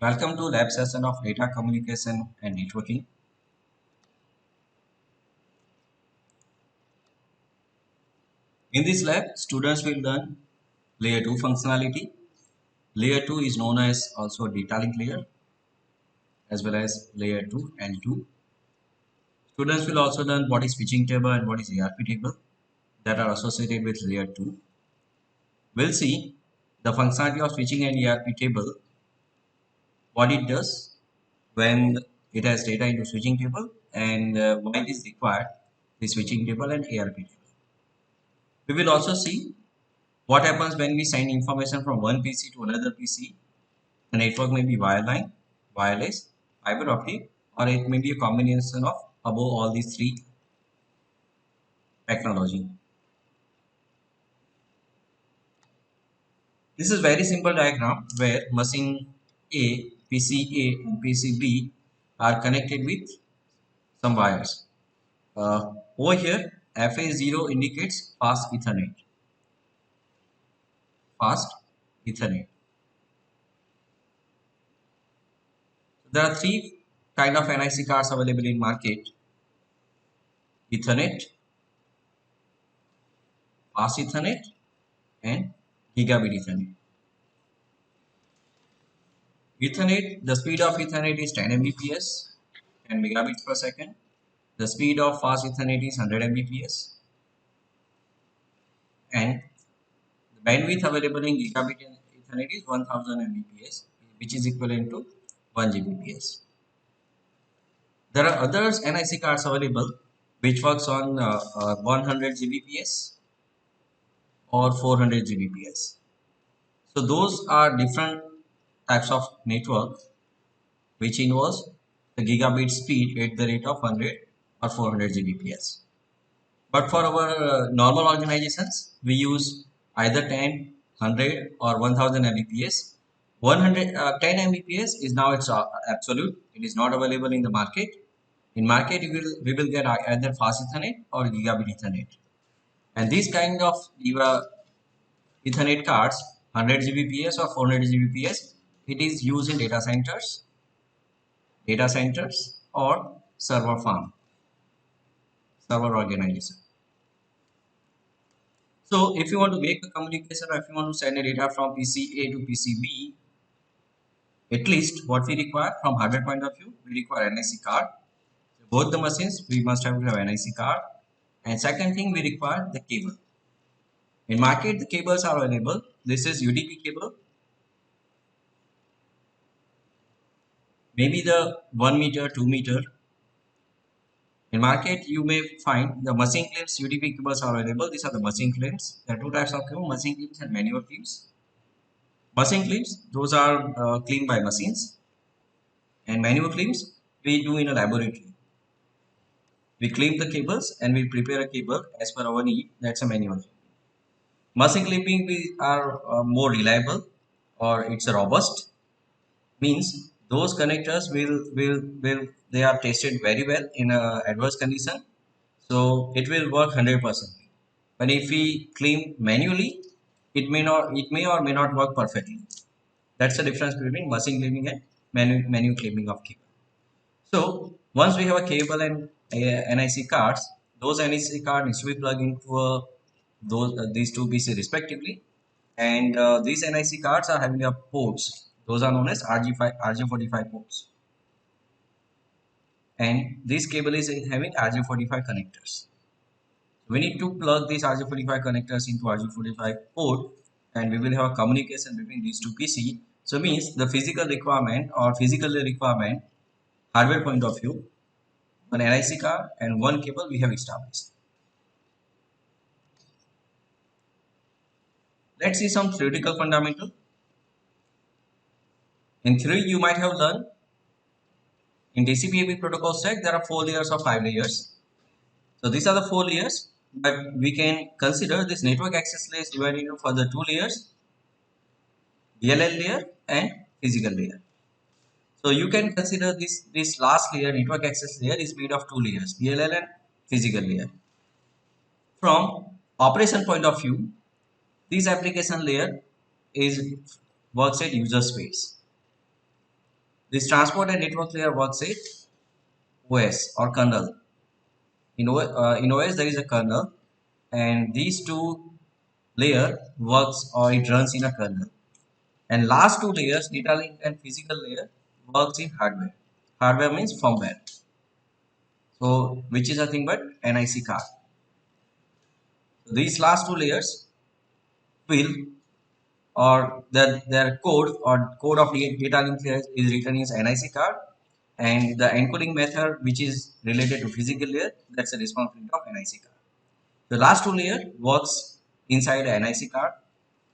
Welcome to lab session of data communication and networking. In this lab, students will learn layer 2 functionality. Layer 2 is known as also data link layer as well as layer 2 and 2. Students will also learn what is switching table and what is ERP table that are associated with layer 2. We'll see the functionality of switching and ERP table, what it does when it has data into switching table and why it is required, the switching table and ERP table. We will also see what happens when we send information from one PC to another PC. The network may be wireline, wireless, fiber optic, or it may be a combination of above all these three technology. This is very simple diagram where machine A, PC A and PC B are connected with some wires. Over here, FA0 indicates fast Ethernet. Fast Ethernet. There are three kind of NIC cards available in market: Ethernet, Fast Ethernet, and Gigabit Ethernet. Ethernet, the speed of Ethernet is 10 Mbps, 10 megabits per second. The speed of Fast Ethernet is 100 Mbps, and the bandwidth available in Gigabit Ethernet is 1000 Mbps, which is equivalent to 1 Gbps. There are others NIC cards available which works on 100 Gbps or 400 Gbps. So those are different types of network which involves the gigabit speed at the rate of 100 or 400 Gbps. But for our normal organizations, we use either 10, 100 or 1000 Mbps. 10 Mbps is now its absolute. It is not available in the market. In market, we will get either fast Ethernet or gigabit Ethernet. And this kind of Ethernet cards, 100 Gbps or 400 Gbps, it is used in data centers or server organization. So if you want to make a communication or if you want to send a data from PC A to PC B, at least what we require from hardware point of view, we require NIC card. So both the machines, we must have NIC card. And second thing, we require the cable. In market, the cables are available. This is UDP cable. Maybe the 1 meter, 2 meter. In market, you may find the machine clips UDP cables are available. These are the machine clips. There are two types of cable, machine clips and manual clips. Machine clips, those are cleaned by machines, and manual clips we do in a laboratory. We clean the cables and we prepare a cable as per our need. That's a manual. Machine clipping we are more reliable, or it's a robust. Means those connectors will they are tested very well in a adverse condition, so it will work 100%. But if we clean manually, it may or may not work perfectly. That's the difference between machine cleaning and manual cleaning of cable. So once we have a cable and NIC cards, those NIC cards needs to be plugged into these two PC respectively, and these NIC cards are having a ports. Those are known as RJ45 ports, and this cable is having RJ45 connectors. We need to plug these RJ45 connectors into RJ45 port, and we will have a communication between these two PC. So means the physical requirement or physical requirement hardware point of view, one NIC card and one cable we have established. Let's see some theoretical fundamental. In theory, you might have learned in TCP/IP protocol stack there are 4 layers or 5 layers. So these are the 4 layers, but we can consider this network access layer is divided into further 2 layers, DLL layer and physical layer. So you can consider this last layer, network access layer, is made of 2 layers, DLL and physical layer. From operation point of view, this application layer is works at user space. This transport and network layer works in OS or kernel. In OS there is a kernel, and these two layer works or it runs in a kernel. And last two layers, data link and physical layer, works in hardware. Hardware means firmware. So which is nothing but NIC card. So these last two layers will, or their code or code of data link layer is written as NIC card, and the encoding method which is related to physical layer, that's a responsibility of NIC card. The last two layer works inside a NIC card.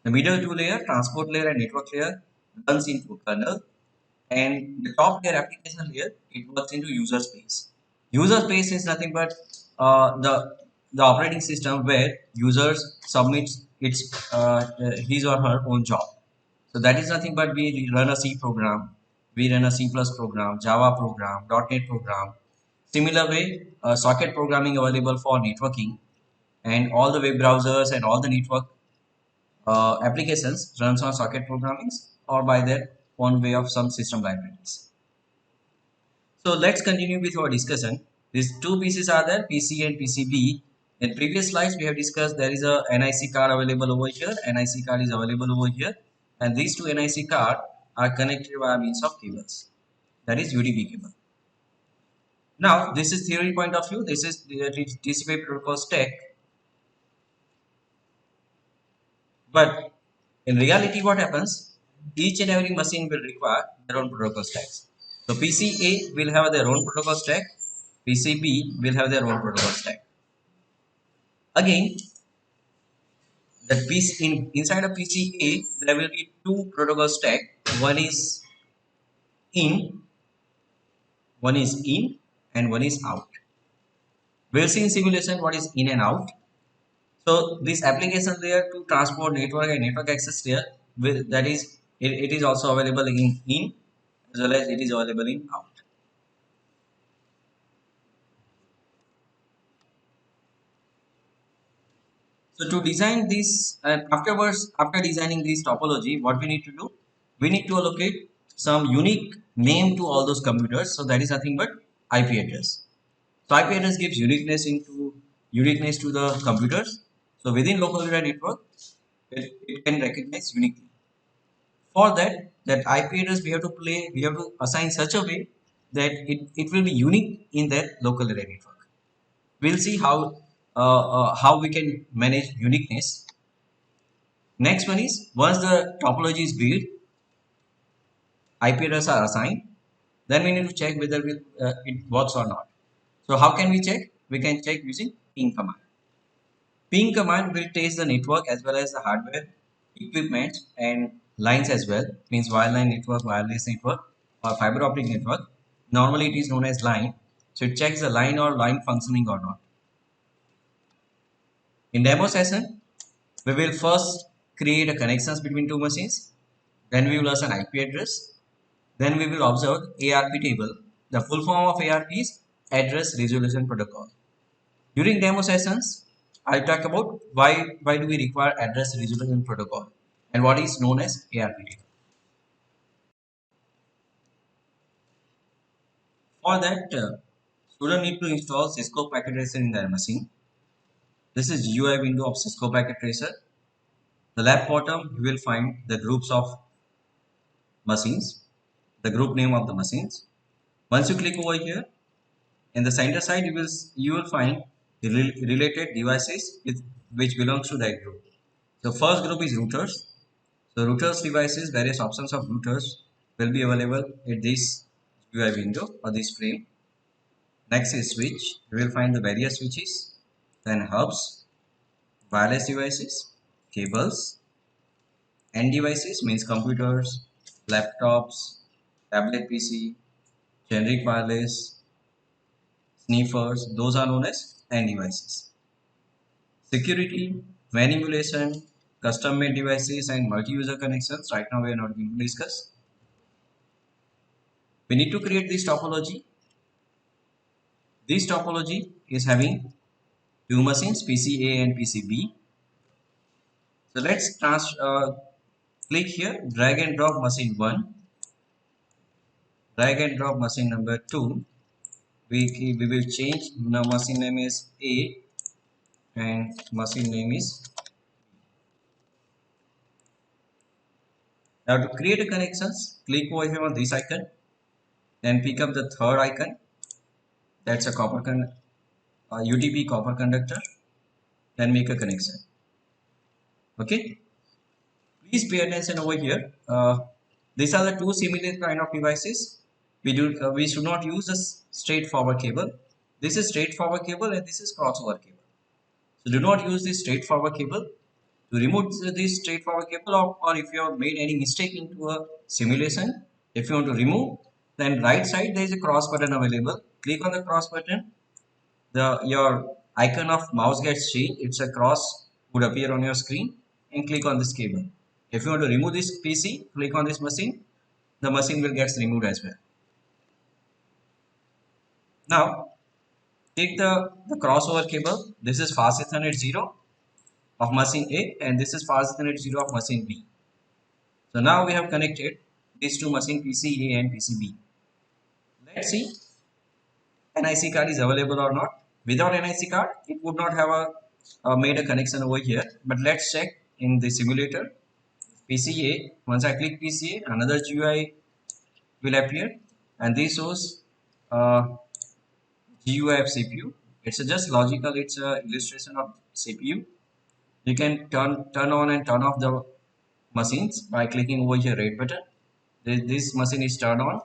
The middle two layer, transport layer and network layer, runs into kernel, and the top layer, application layer, it works into user space. User space is nothing but the operating system where users submits his or her own job. So that is nothing but we run a C program, we run a C plus program, Java program, .NET program. Similar way, socket programming available for networking, and all the web browsers and all the network applications runs on socket programming or by their own way of some system libraries. So let's continue with our discussion. These two pieces are there, PC and PCB. In previous slides, we have discussed there is a NIC card available over here, NIC card is available over here, and these two NIC card are connected via means of cables. That is UDP cable. Now, this is theory point of view. This is the TCP protocol stack. But in reality, what happens? Each and every machine will require their own protocol stacks. So PCA will have their own protocol stack. PCB will have their own protocol stack. Again, that piece inside a PCA there will be two protocol stack. In, one is in, and one is out. We'll see in simulation what is in and out. So this application layer to transport network and network access layer, that is it is also available in as well as it is available in out. So to design this, and afterwards, after designing this topology, what we need to do? We need to allocate some unique name to all those computers. So that is nothing but IP address. So IP address gives uniqueness to the computers. So within local area network, it can recognize uniquely. For that IP address we have to assign such a way that it will be unique in that local area network. We'll see how we can manage uniqueness. Next one is once the topology is built, IP address are assigned, then we need to check whether it works or not. So how can we check? We can check using ping command. Ping command will test the network as well as the hardware, equipment and lines as well. Means wireline network, wireless network or fiber optic network. Normally it is known as line. So it checks the line functioning or not. In demo session, we will first create a connections between two machines. Then we will assign IP address. Then we will observe ARP table. The full form of ARP is Address Resolution Protocol. During demo sessions, I'll talk about why do we require Address Resolution Protocol and what is known as ARP table. For that, student need to install Cisco Packet Tracer in their machine. This is GUI window of Cisco Packet Tracer. The left bottom you will find the groups of machines, the group name of the machines. Once you click over here, in the center side you will find the related devices which belongs to that group. The first group is routers. So routers devices, various options of routers will be available at this UI window or this frame. Next is switch. You will find the various switches, then hubs, wireless devices, cables, end devices means computers, laptops, tablet PC, generic wireless, sniffers, those are known as end devices. Security, WAN emulation, custom made devices and multi-user connections. Right now we are not going to discuss. We need to create this topology. This topology is having two machines, PCA and PCB. So let's click here, drag and drop machine 1, drag and drop machine number 2. We will change. Now machine name is A and machine name is. Now to create a connections, click over here on this icon, then pick up the third icon. That's a UTP copper conductor. Then make a connection. Okay. Please pay attention over here. These are the two similar kind of devices. We should not use a straightforward cable. This is straightforward cable and this is crossover cable. So do not use this straightforward cable. To remove this straightforward cable, or if you have made any mistake into a simulation, if you want to remove, then right side there is a cross button available. Click on the cross button. Your icon of mouse gets changed. It's a cross would appear on your screen, and click on this cable. If you want to remove this PC, click on this machine. The machine will get removed as well. Now take the crossover cable. This is fast Ethernet 0 of machine A, and this is fast Ethernet 0 of machine B. So now we have connected these two machine PCA and PCB. Let's see NIC card is available or not. Without NIC card, it would not have made a connection over here. But let's check in the simulator. PCA. Once I click PCA, another GUI will appear, and this shows GUI of CPU. It's just logical. It's a illustration of CPU. You can turn on and turn off the machines by clicking over here red button. This machine is turned on.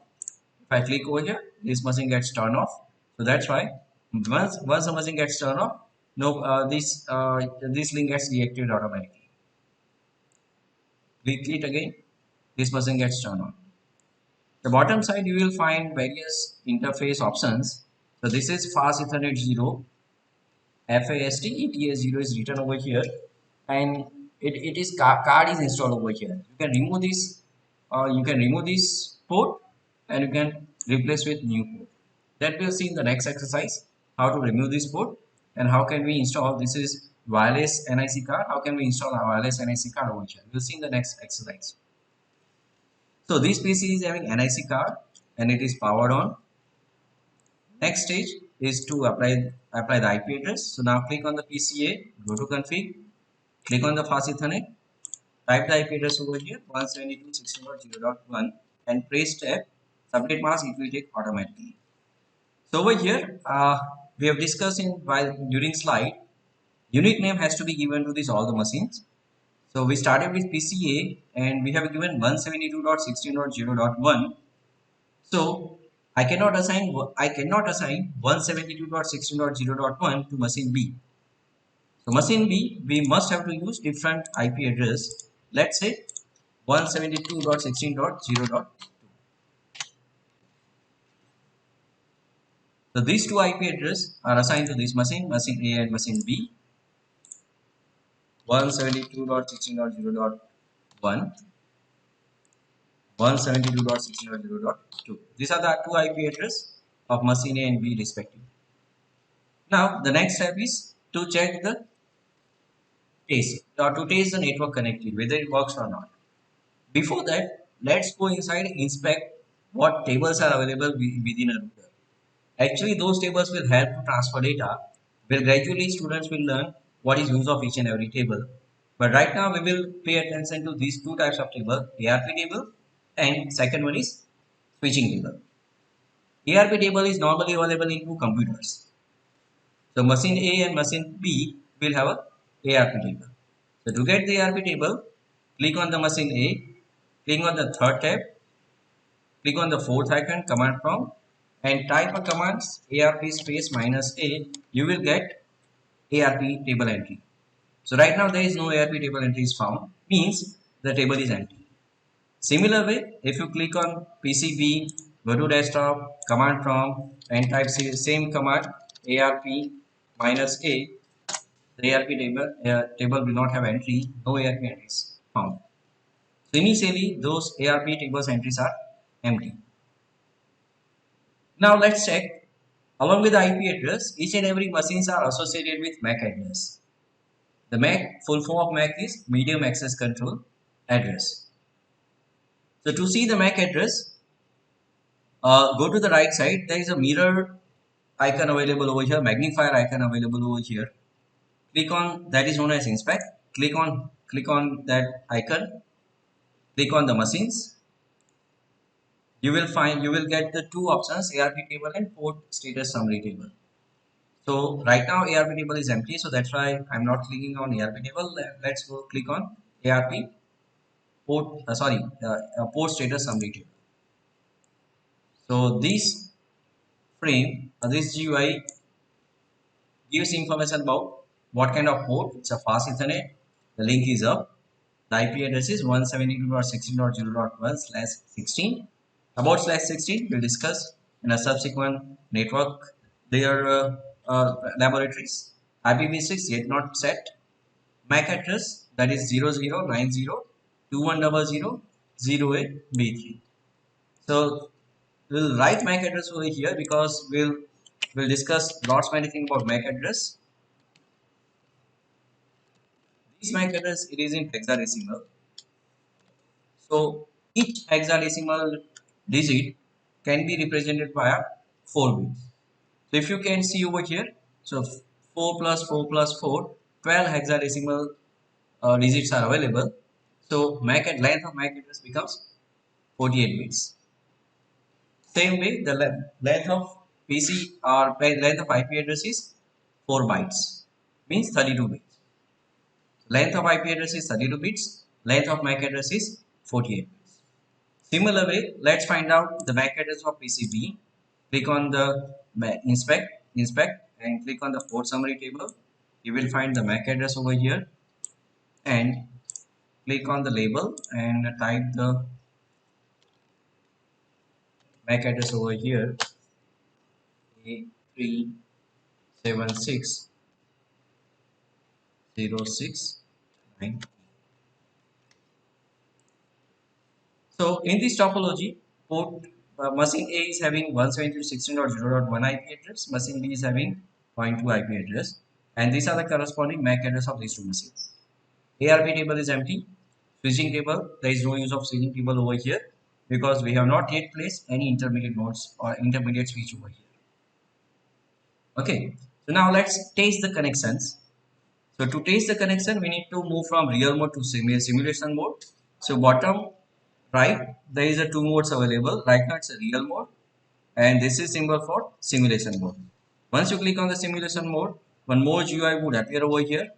If I click over here, this machine gets turned off. So that's why once the machine gets turned off, no this link gets deactivated automatically. Click it again, this machine gets turned on. The bottom side you will find various interface options. So this is fast Ethernet 0, FAST ETA 0 is written over here, and it is card is installed over here. You can remove this port and you can replace with new port. That we'll see in the next exercise, how to remove this port and how can we install. This is wireless NIC card. How can we install a wireless NIC card over here? We'll see in the next exercise. So this PC is having NIC card and it is powered on. Next stage is to apply the IP address. So now click on the PCA, go to config, click on the fast Ethernet, type the IP address over here 172.16.0.1 and press tab. Subnet mask it will take automatically. So over here we have discussed during slide, unique name has to be given to all the machines. So we started with PCA and we have given 172.16.0.1. So I cannot assign 172.16.0.1 to machine B. So machine B, we must have to use different IP address. Let's say 172.16.0.2. So these two IP address are assigned to this machine A and machine B. 172.16.0.1, 172.16.0.2. These are the two IP address of machine A and B respectively. Now the next step is to check the to test the network connectivity, whether it works or not. Before that, let's go inside and inspect what tables are available within a router. Actually, those tables will help to transfer data, where gradually students will learn what is use of each and every table. But right now, we will pay attention to these two types of table, ARP table and second one is switching table. ARP table is normally available in two computers. So machine A and machine B will have a ARP table. So to get the ARP table, click on the machine A, click on the third tab, click on the fourth icon command prompt and type a command ARP space -A. You will get ARP table entry. So right now there is no ARP table entry is found, means the table is empty. Similar way, if you click on PCB, go to desktop, command prompt and type same command ARP -A, the ARP table will not have entry, no ARP entries found. So initially those ARP tables entries are empty. Now let's check. Along with the IP address, each and every machines are associated with MAC address. The MAC, full form of MAC is Medium Access Control Address. So to see the MAC address, Go to the right side. There is a mirror icon available over here, magnifier icon available over here. Click on that is known as inspect. Click on that icon. Click on the machines. You will get the two options, ARP table and port status summary table. So right now ARP table is empty, so that's why I'm not clicking on ARP table. Let's go click on ARP port status summary table. So this GUI gives information about what kind of port. It's a fast Ethernet. The link is up. The IP address is 172.16.0.1/16. About /16 we'll discuss in a subsequent network layer laboratories. IPv6 yet not set. MAC address that is 0090210008B3. So we'll write MAC address over here because we'll discuss lots many things about MAC address. This MAC address it is in hexadecimal. So each hexadecimal digit can be represented by 4 bits. So if you can see over here, so 4 plus 4 plus 4, 12 hexadecimal digits are available. So length of MAC address becomes 48 bits. Same way, the length of PC or length of IP address is 4 bytes, means 32 bits. Length of IP address is 32 bits. Length of MAC address is 48 bits. Similar way, let's find out the MAC address of PCB. Click on the inspect and click on the port summary table. You will find the MAC address over here and click on the label and type the MAC address over here, 8376.069. So in this topology, port machine A is having 172.16.0.1 IP address, machine B is having 0.2 IP address, and these are the corresponding MAC address of these two machines. ARP table is empty. Switching table, there is no use of switching table over here because we have not yet placed any intermediate nodes or intermediate switch over here. Okay, so now let's test the connections. So to test the connection, we need to move from real mode to simulation mode. So bottom right, there is a two modes available. Right now it's a real mode and this is symbol for simulation mode. Once you click on the simulation mode, one more GUI would appear over here.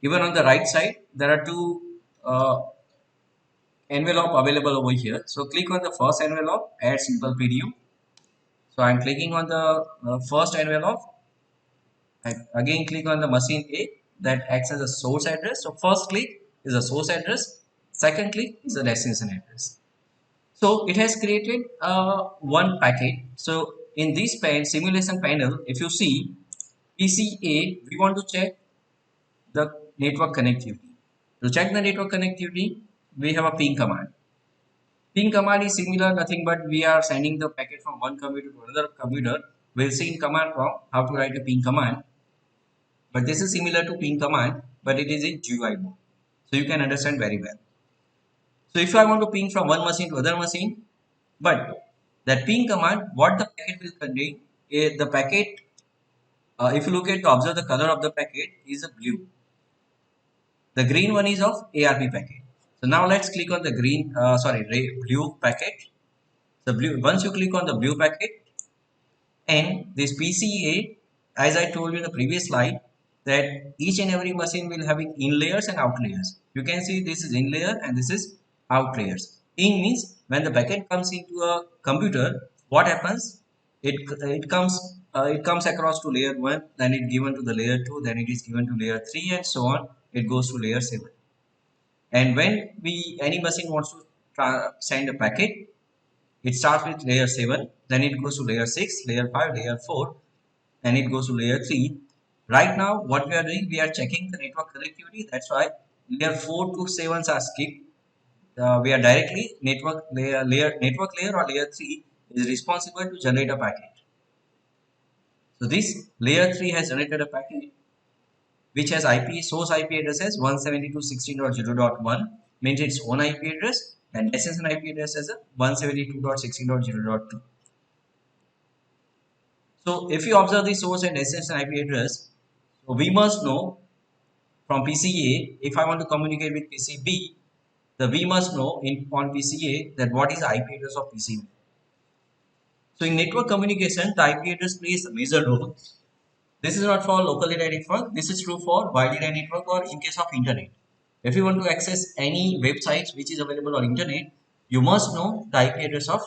Even on the right side, there are two envelope available over here. So click on the first envelope, add simple PDU. So I'm clicking on the first envelope. I again click on the machine A that acts as a source address. So first click is a source address. Second click is a destination address. So it has created one packet. So in this simulation panel, if you see PCA, we want to check the network connectivity. To check the network connectivity, we have a ping command. Ping command is similar, nothing but we are sending the packet from one computer to another computer. We'll see in command prompt how to write a ping command. But this is similar to ping command, but it is in GUI mode. So you can understand very well. So if I want to ping from one machine to other machine, but that ping command, what the packet will contain, the packet, if you look at observe the color of the packet is a blue. The green one is of ARP packet. So now let's click on the blue packet. The blue, once you click on the blue packet and this PCA, as I told you in the previous slide, that each and every machine will having in layers and out layers. You can see this is in layer and this is out layers. In means when the packet comes into a computer, what happens? It comes across to layer 1, then it given to the layer 2, then it is given to layer 3 and so on. It goes to layer 7. And when any machine wants to send a packet, it starts with layer 7, then it goes to layer 6, layer 5, layer 4, and it goes to layer 3. Right now, what we are doing, we are checking the network connectivity. That's why layer 4 to 7s are skipped. We are directly network layer or layer 3 is responsible to generate a packet. So this layer 3 has generated a packet which has source IP address as 172.16.0.1 means its own IP address, and destination IP address as a 172.16.0.2. So if you observe the source and destination IP address, so we must know from PCA, if I want to communicate with PCB, we must know on PCA that what is the IP address of PCB. So in network communication, the IP address plays a major role. This is not for local area network. This is true for wide area network or in case of internet. If you want to access any websites which is available on internet, you must know the IP address of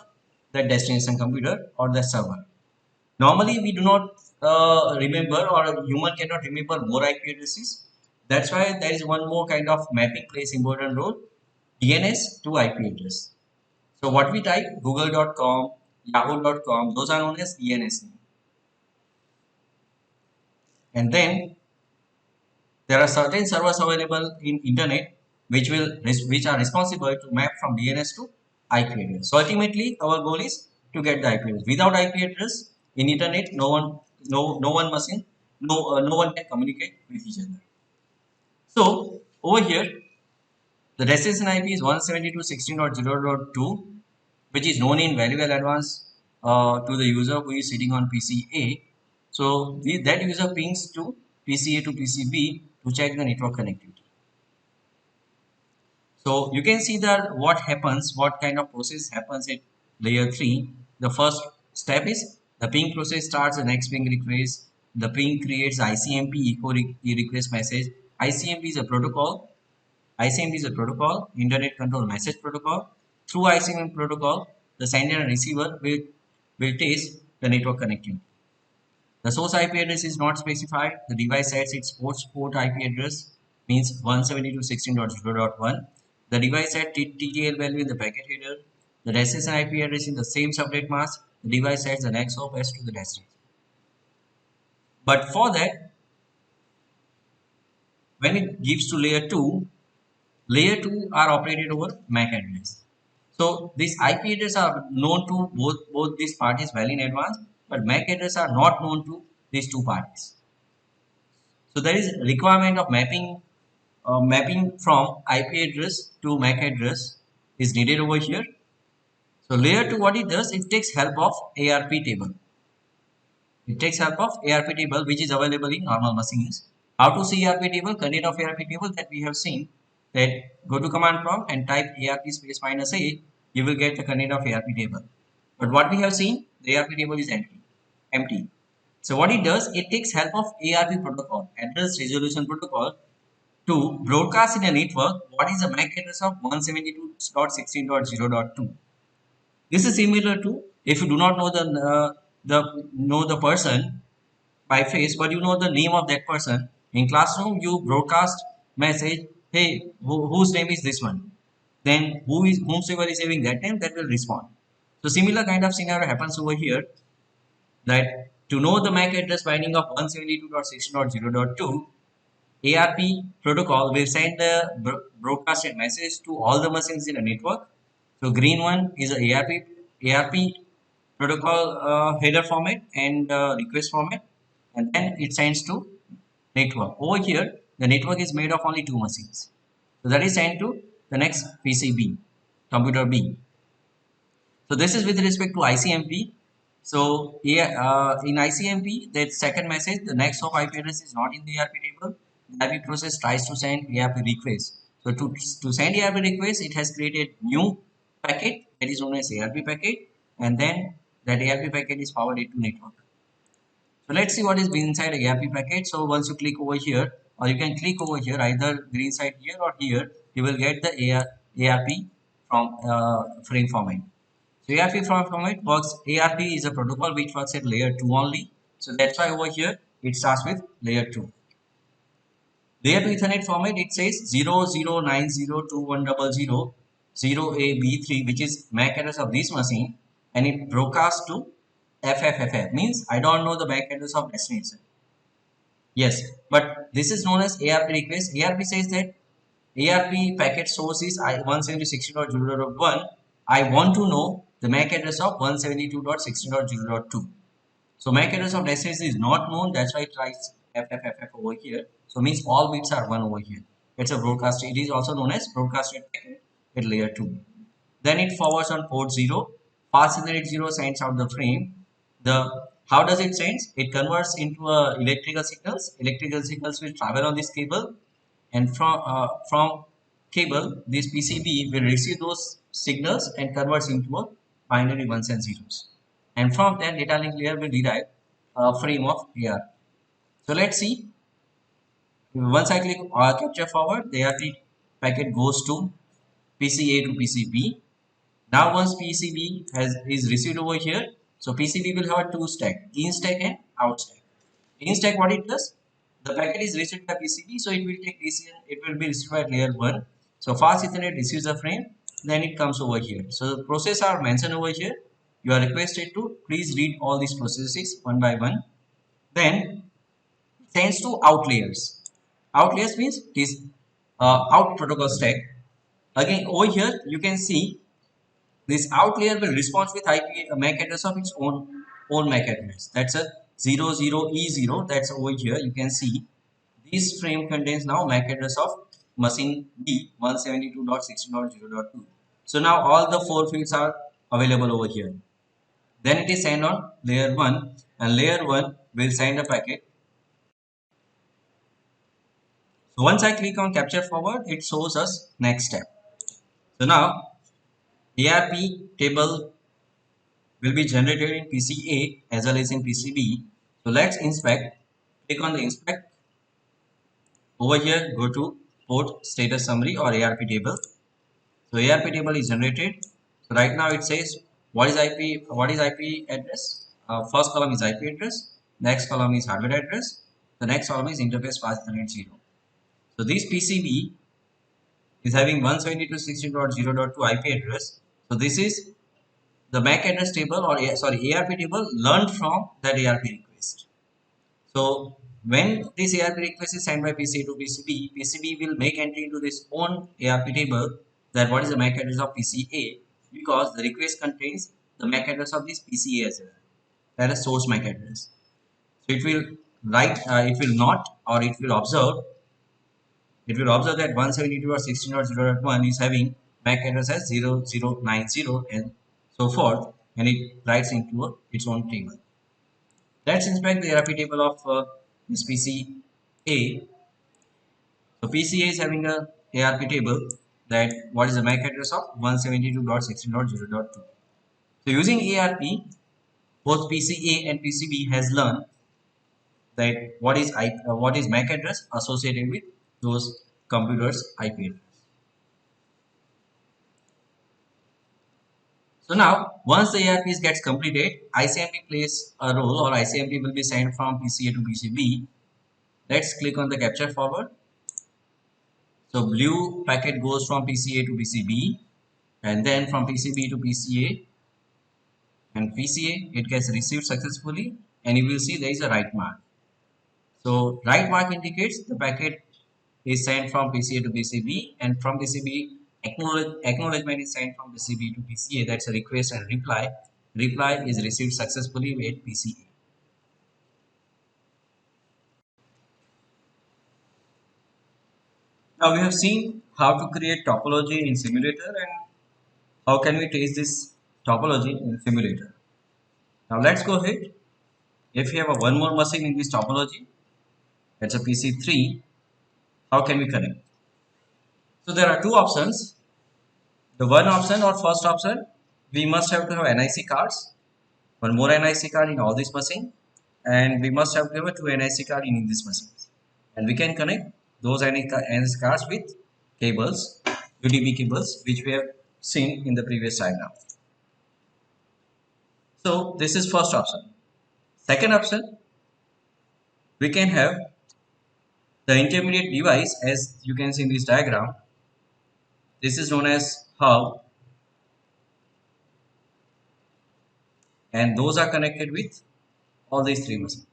that destination computer or the server. Normally, we do not remember, or a human cannot remember more IP addresses. That's why there is one more kind of mapping plays important role, DNS to IP address. So what we type, google.com, yahoo.com, those are known as DNS. And then there are certain servers available in internet which are responsible to map from DNS to IP address. So ultimately, our goal is to get the IP address. Without IP address in internet, no one machine, no one can communicate with each other. So over here, the destination IP is 172.16.0.2, which is known in very well advance to the user who is sitting on PCA. So that user pings to PCA to PCB to check the network connectivity. So you can see that what kind of process happens at layer 3. The first step is the ping process starts the next ping request. The ping creates ICMP echo request message. ICMP is a protocol. ICMP is a protocol, Internet Control Message Protocol. Through ICMP protocol, the sender and receiver will test the network connectivity. The source IP address is not specified. The device sets its port IP address, means 172.16.0.1. The device set TTL value in the packet header. The destination IP address in the same subnet mask. The device sets the next hop as to the destination. But for that, when it gives to layer 2 are operated over MAC address. So these IP addresses are known to both these parties well in advance, but MAC addresses are not known to these two parties. So there is requirement of mapping from IP address to MAC address is needed over here. So layer 2, what it does, it takes help of ARP table. It takes help of ARP table which is available in normal machines. How to see ARP table? Content of ARP table that we have seen, that go to command prompt and type ARP space -a, you will get the content of ARP table. But what we have seen, the ARP table is empty. So what it does, it takes help of ARP protocol, address resolution protocol, to broadcast in a network what is the MAC address of 172.16.0.2. This is similar to, if you do not know the person by face, but you know the name of that person. In classroom, you broadcast message, hey, whose name is this one? Then whomsoever is having that name, that will respond. So similar kind of scenario happens over here, that to know the MAC address binding of 172.16.0.2, ARP protocol will send the broadcasted message to all the machines in a network. So green one is a ARP protocol header format and request format, and then it sends to network. Over here, the network is made of only two machines. So that is sent to the next PCB, computer B. So this is with respect to ICMP. So in ICMP, that second message, the next hop IP address is not in the ARP table. The IP process tries to send ARP request. So to send ARP request, it has created new packet that is known as ARP packet, and then that ARP packet is forwarded to network. So let's see what is inside ARP packet. So once you click over here, or you can click over here, either green side here or here, you will get the ARP from frame format. So ARP format works. ARP is a protocol which works at layer 2 only. So that's why over here it starts with layer 2. Layer 2 Ethernet format, it says 00902100 0AB3, which is MAC address of this machine, and it broadcasts to FFFF, means I don't know the MAC address of destination. Yes, but this is known as ARP request. ARP says that ARP packet source is 172.16.0.1. I want to know the MAC address of 172.16.0.2. So MAC address of destination is not known. That's why it writes FFFF over here. So means all bits are 1 over here. It's a broadcast. It is also known as broadcasted packet at layer 2. then it forwards on port 0. Fast Ethernet 0 sends out the frame. How does it send? It converts into electrical signals. Electrical signals will travel on this cable, and from cable, this PCB will receive those signals and converts into a binary ones and zeros. And from that, data link layer will derive a frame of AR. So let's see. Once I click capture forward, the ARP packet goes to PCA to PCB. Now once PCB is received over here, so PCB will have a two stack, in stack and out stack. In stack, what it does? The packet is received by PCB, so it will take decision. It will be received by layer 1. So fast Ethernet receives the frame, then it comes over here. So the processes are mentioned over here. You are requested to please read all these processes one by one. Then sends to out layers. Out layers means it is out protocol stack. Again over here you can see this out layer will respond with IP MAC address of its own MAC address. That's a 00E0. That's over here. You can see this frame contains now MAC address of machine B 172.16.0.2. So now all the four fields are available over here. Then it is sent on layer 1, and layer 1 will send a packet. So once I click on capture forward, it shows us next step. So now ARP table will be generated in PCA as well as in PCB. So let's inspect. Click on the inspect. Over here, go to port status summary or ARP table. So ARP table is generated. So right now it says what is IP, what is IP address. First column is IP address. Next column is hardware address. The next column is interface path Ethernet 0. So this PCB is having 172.16.0.2 IP address. So this is the MAC address table or sorry ARP table learned from that ARP request. So when this ARP request is sent by PCA to PCB, PCB will make entry into this own ARP table that what is the MAC address of PCA, because the request contains the MAC address of this PCA as well. That is source MAC address. So it will write, it will not, or it will observe. It will observe that 172.16.0.1 is having MAC address as 0090 and so forth, and it writes into its own table. Let's inspect the ARP table of this PCA. So PCA is having a ARP table that what is the MAC address of 172.16.0.2. So using ARP, both PCA and PCB has learned that what is MAC address associated with those computers' IP address. So now, once the ARP gets completed, ICMP plays a role, or ICMP will be sent from PCA to PCB. Let's click on the capture forward. So blue packet goes from PCA to PCB, and then from PCB to PCA, and PCA it gets received successfully, and you will see there is a write mark. So write mark indicates the packet is sent from PCA to PCB, and from PCB acknowledgement is sent from PCB to PCA. That's a request and reply. Reply is received successfully with PCA. Now we have seen how to create topology in simulator and how can we test this topology in simulator. Now let's go ahead. If you have a one more machine in this topology, that's a PC3, how can we connect? So there are two options. The one option or first option, we must have to have NIC cards, one more NIC card in all this machine, and we must have to have two NIC card in this machine. And we can connect those NIC cards with cables, UDP cables, which we have seen in the previous diagram. So this is first option. Second option, we can have the intermediate device as you can see in this diagram. This is known as hub, and those are connected with all these three machines.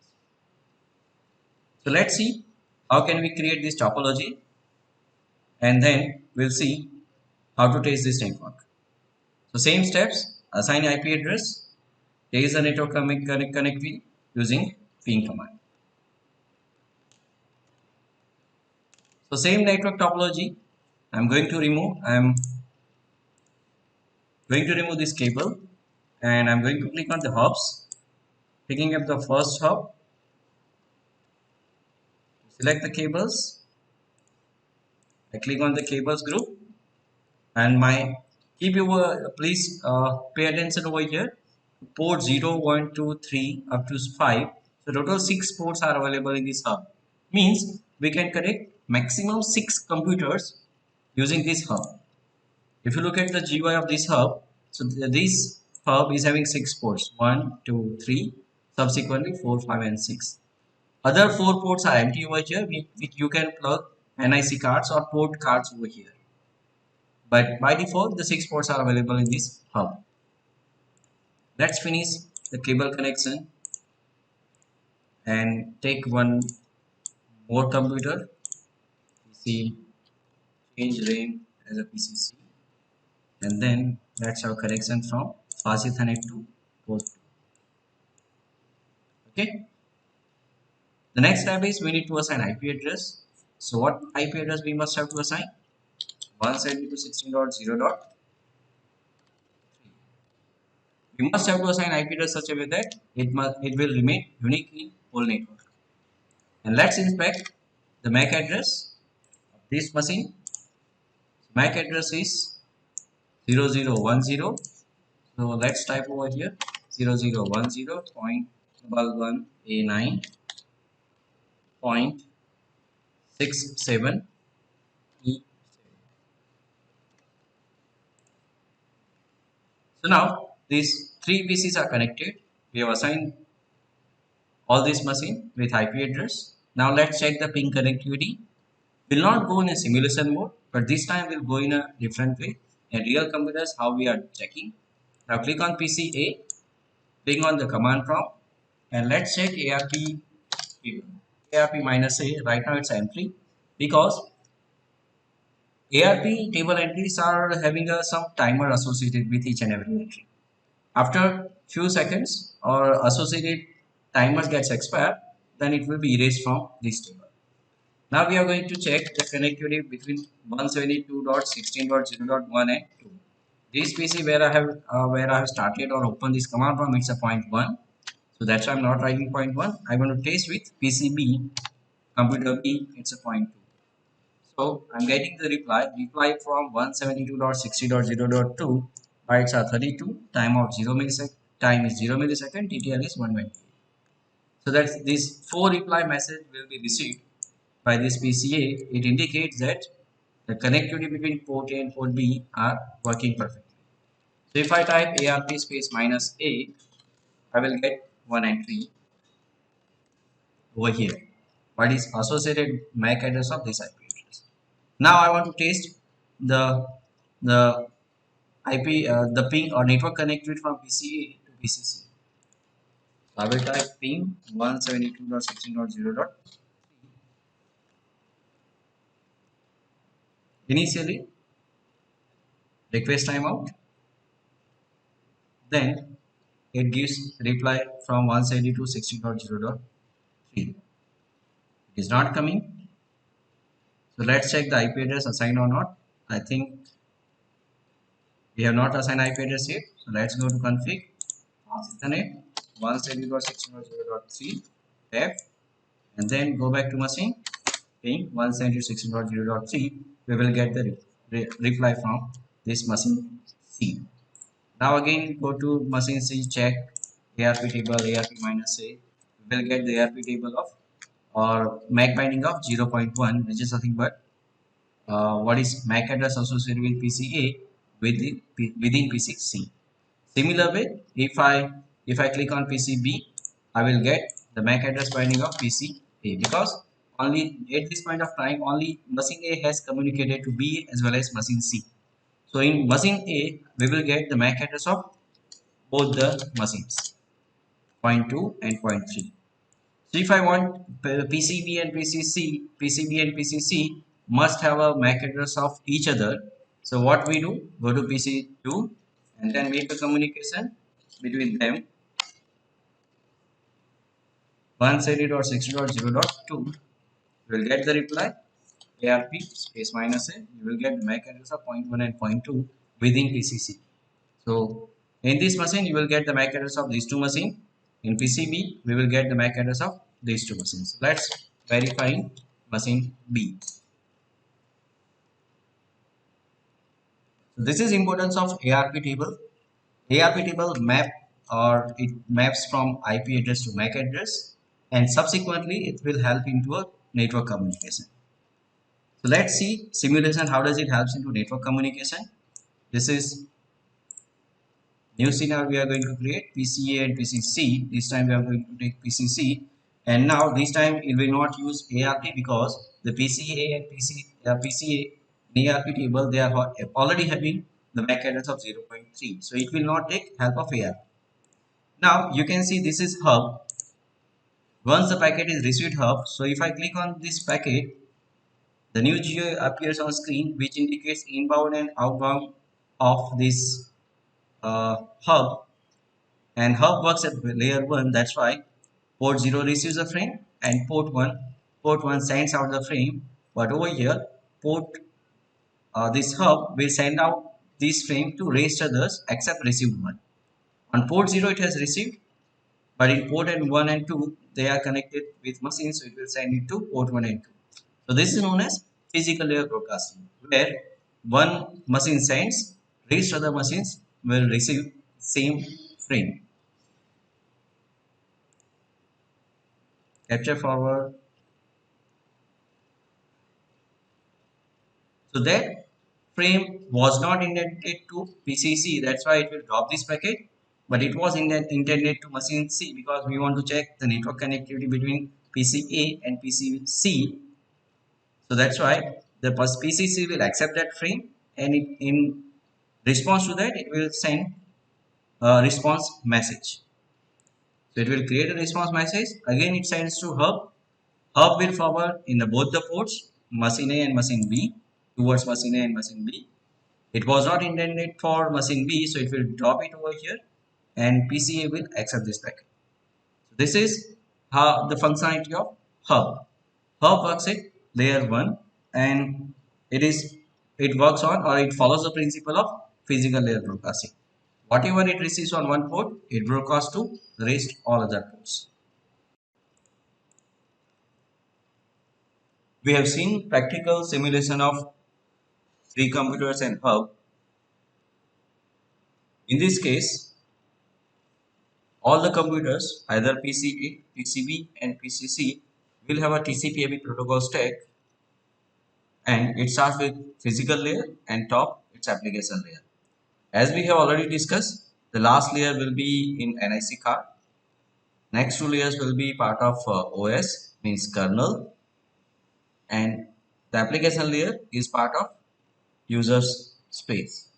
So let's see how can we create this topology, and then we'll see how to test this network. So same steps, assign IP address, test the network connectivity using ping command. So same network topology, I'm going to remove, I'm Going to remove this cable, and I'm going to click on the hubs. Picking up the first hub, select the cables. I click on the cables group, and my keep your please pay attention over here. Port 0, 1, 2, 3 up to 5. So total 6 ports are available in this hub. Means we can connect maximum 6 computers using this hub. If you look at the GUI of this hub, so this hub is having 6 ports, 1, 2, 3, subsequently 4, 5 and 6. Other 4 ports are empty over here, which you can plug NIC cards or port cards over here. But by default, the 6 ports are available in this hub. Let's finish the cable connection and take one more computer, PC, change RAM as a PCC, and then let's have connection from fast Ethernet to port 2. Okay. The next step is we need to assign IP address. So what IP address we must have to assign? 172.16.0. We must have to assign IP address such a way that it will remain unique in whole network. And let's inspect the MAC address of this machine. MAC address is 0010. So let's type over here 0010.11a9.67E. So now these three PCs are connected. We have assigned all this machine with IP address. Now let's check the ping connectivity. We'll not go in a simulation mode, but this time we'll go in a different way. In real computers, how we are checking. Now click on PCA, click on the command prompt, and let's check ARP table. ARP minus A, right now it's empty because ARP table entries are having some timer associated with each and every entry. After few seconds or associated timers gets expired, then it will be erased from this table. Now we are going to check the connectivity between 172.16.0.1 and 2. This PC where I have started or opened this command prompt, it's a 0.1. So that's why I'm not writing 0.1. I want to test with PCB, computer B, it's a 0.2. So I'm getting the reply from 172.60.0.2 bytes are 32, time of 0 millisecond, time is 0 millisecond, TTL is 120. So that's this 4 reply message will be received by this PCA. It indicates that the connectivity between port A and port B are working perfectly. So if I type ARP space minus A, I will get one entry over here. What is associated MAC address of this IP address? Now I want to test the IP the ping or network connectivity from PCA to PCC. So I will type ping 172.16.0. Initially request timeout, then it gives reply from 172.16.0.3. It is not coming. So let's check the IP address assigned or not. I think we have not assigned IP address yet. So let's go to config, Ethernet 172.16.0.3 tab, and then go back to machine, ping 172.16.0.3. We will get the reply from this machine C. Now again go to machine C, check ARP table, ARP minus A. We will get the ARP table of or MAC binding of 0.1, which is nothing but what is MAC address associated with PCA within PCC. Similar way, if I click on PCB, I will get the MAC address binding of PCA because only at this point of time only machine A has communicated to B as well as machine C. So in machine A, we will get the MAC address of both the machines, point 2 and point 3. So if I want PCB and PCC must have a MAC address of each other. So what we do, go to PC2 and then make a communication between them. 170.60.0.2 will get the reply ARP space minus A. You will get MAC address of point 1 and point 2 within PCC. So in this machine, you will get the MAC address of these two machines. In PCB, we will get the MAC address of these two machines. Let's verify machine B. So this is importance of ARP table. ARP table map or it maps from IP address to MAC address, and subsequently it will help into a network communication. So let's see simulation. How does it helps into network communication? This is new scenario we are going to create PCA and PCC. This time we are going to take PCC, and now this time it will not use ARP because the PCA and PCA in ARP table they are already having the MAC address of 0.3, so it will not take help of ARP. Now you can see this is hub. Once the packet is received hub, so if I click on this packet, the new geo appears on screen, which indicates inbound and outbound of this hub. And hub works at layer 1. That's why port 0 receives the frame and port 1 sends out the frame. But over here, port this hub will send out this frame to rest others except received one. On port 0 it has received, but in port and 1 and 2 they are connected with machines, so it will send it to port 1 and 2. So this is known as physical layer broadcasting, where one machine sends, rest other machines will receive same frame. Capture forward. So that frame was not intended to PCC, that's why it will drop this packet, but it was intended to machine C because we want to check the network connectivity between PCA and PCC. So that's why the PCC will accept that frame, and in response to that it will send a response message. So it will create a response message. Again it sends to hub. Hub will forward in both the ports, machine A and machine B, towards machine A and machine B. It was not intended for machine B, so it will drop it over here, and PCA will accept this packet. So this is how the functionality of hub. Hub works at layer 1, and it works on or it follows the principle of physical layer broadcasting. Whatever it receives on one port, it broadcasts to the rest all other ports. We have seen practical simulation of three computers and hub. In this case, all the computers, either PCA, PCB and PCC, will have a TCP/IP protocol stack, and it starts with physical layer and top its application layer. As we have already discussed, the last layer will be in NIC card. Next two layers will be part of OS, means kernel, and the application layer is part of users space,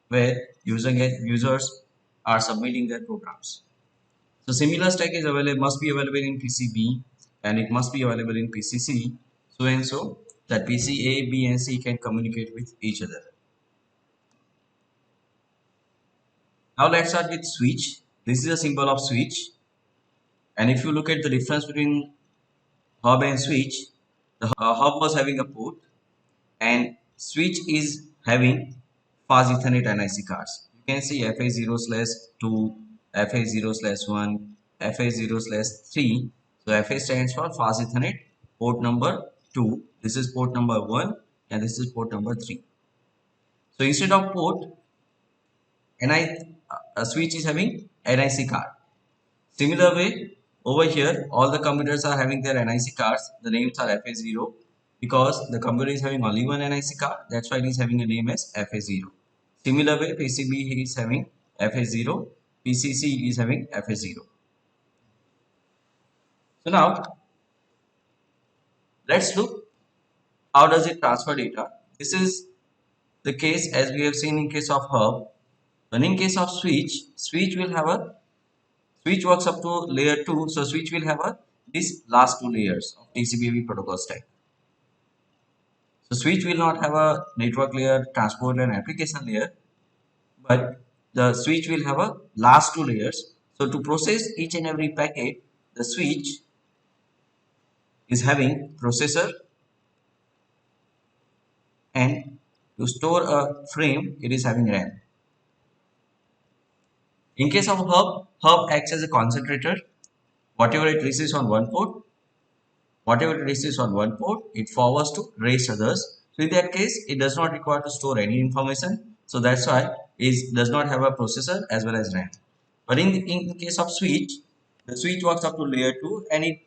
where users are submitting their programs. So similar stack is available, must be available in PCB, and it must be available in PCC, so and so that PCA, B and C can communicate with each other. Now let's start with switch. This is a symbol of switch, and if you look at the difference between hub and switch, the hub was having a port and switch is having fast Ethernet NIC cards. You can see FA0/2, FA0/1, FA0/3. So FA stands for fast Ethernet port number 2. This is port number 1 and this is port number 3. So instead of port, switch is having NIC card. Similar way, over here, all the computers are having their NIC cards. The names are FA0 because the computer is having only one NIC card. That's why it is having a name as FA0. Similar way, PCB is having FA0, PCC is having FA0. So now, let's look how does it transfer data. This is the case as we have seen in case of hub. And in case of switch will have a switch works up to layer 2, so switch will have a these last two layers of TCP/IP protocol stack. So switch will not have a network layer, transport and application layer, but the switch will have a last two layers. So to process each and every packet, the switch is having processor, and to store a frame, it is having RAM. In case of hub acts as a concentrator. Whatever it receives on one port, it forwards to rest others. So in that case, it does not require to store any information. So that's why it does not have a processor as well as RAM. But in case of switch, the switch works up to layer 2 and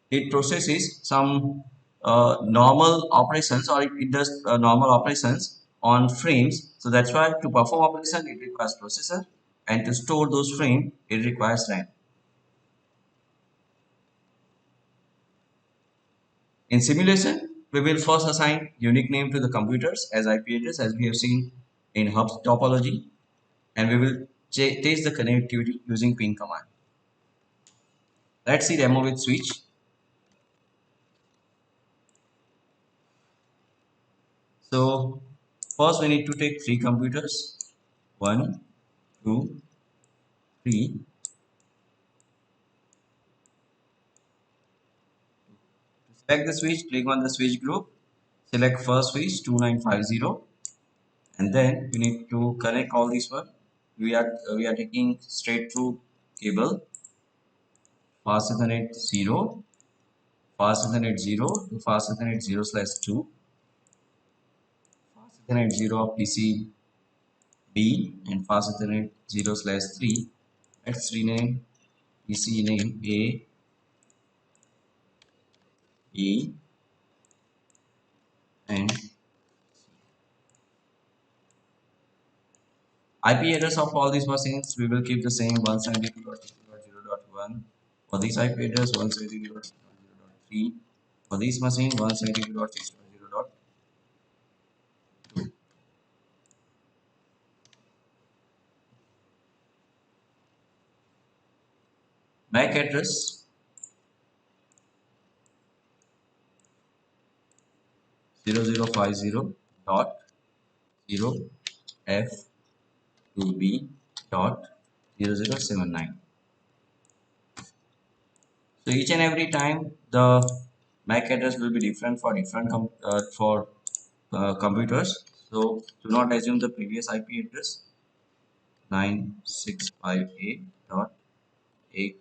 it processes some normal operations, or it does normal operations on frames. So that's why to perform operation it requires processor, and to store those frames it requires RAM. In simulation, we will first assign unique name to the computers as IP address, as we have seen in hubs topology, and we will test the connectivity using ping command. Let's see demo with switch. So first we need to take three computers, one, two, three. To select the switch, click on the switch group, select first switch 2950, and then we need to connect all these one. We are taking straight through cable, fast Ethernet 0, fast Ethernet 0 to fast Ethernet 0/2, fast Ethernet 0 of PCB, and fast Ethernet 0/3. Let's rename PC name A, E, and IP address of all these machines we will keep the same 172.0.1. For this IP address 172.0.3. For this machine 172.6.0.2. MAC address 0050.0F2B.0079. So each and every time the MAC address will be different for different computers. So do not assume the previous IP address 9658.8B58.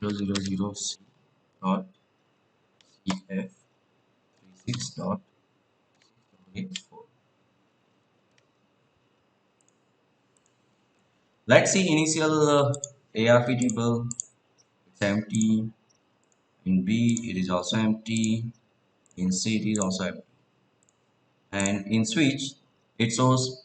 000C dot CF 36.84. Let's see initial ARP table. It's empty. In B it is also empty. In C it is also empty. And in switch it shows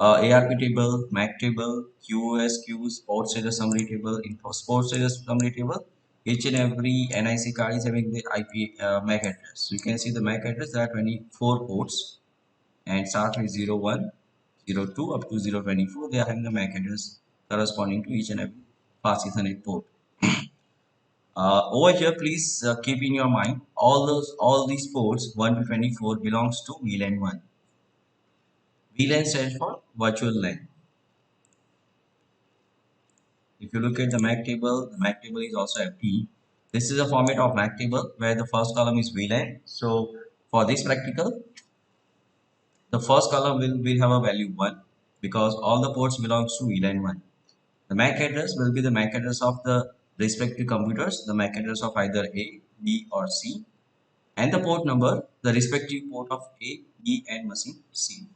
ARP table, MAC table, QoS queues, port status summary table, info port status summary table. Each and every NIC card is having the IP MAC address. So you can see the MAC address. There are 24 ports and start with 01, 02 up to 024. They are having the MAC address corresponding to each and every fast Ethernet port. Over here, please keep in your mind all these ports 1 to 24 belongs to VLAN 1. VLAN stands for virtual LAN. If you look at the MAC table is also empty. This is a format of MAC table where the first column is VLAN. So for this practical, the first column will have a value 1 because all the ports belongs to VLAN 1. The MAC address will be the MAC address of the respective computers, the MAC address of either A, B or C, and the port number, the respective port of A, B and machine C.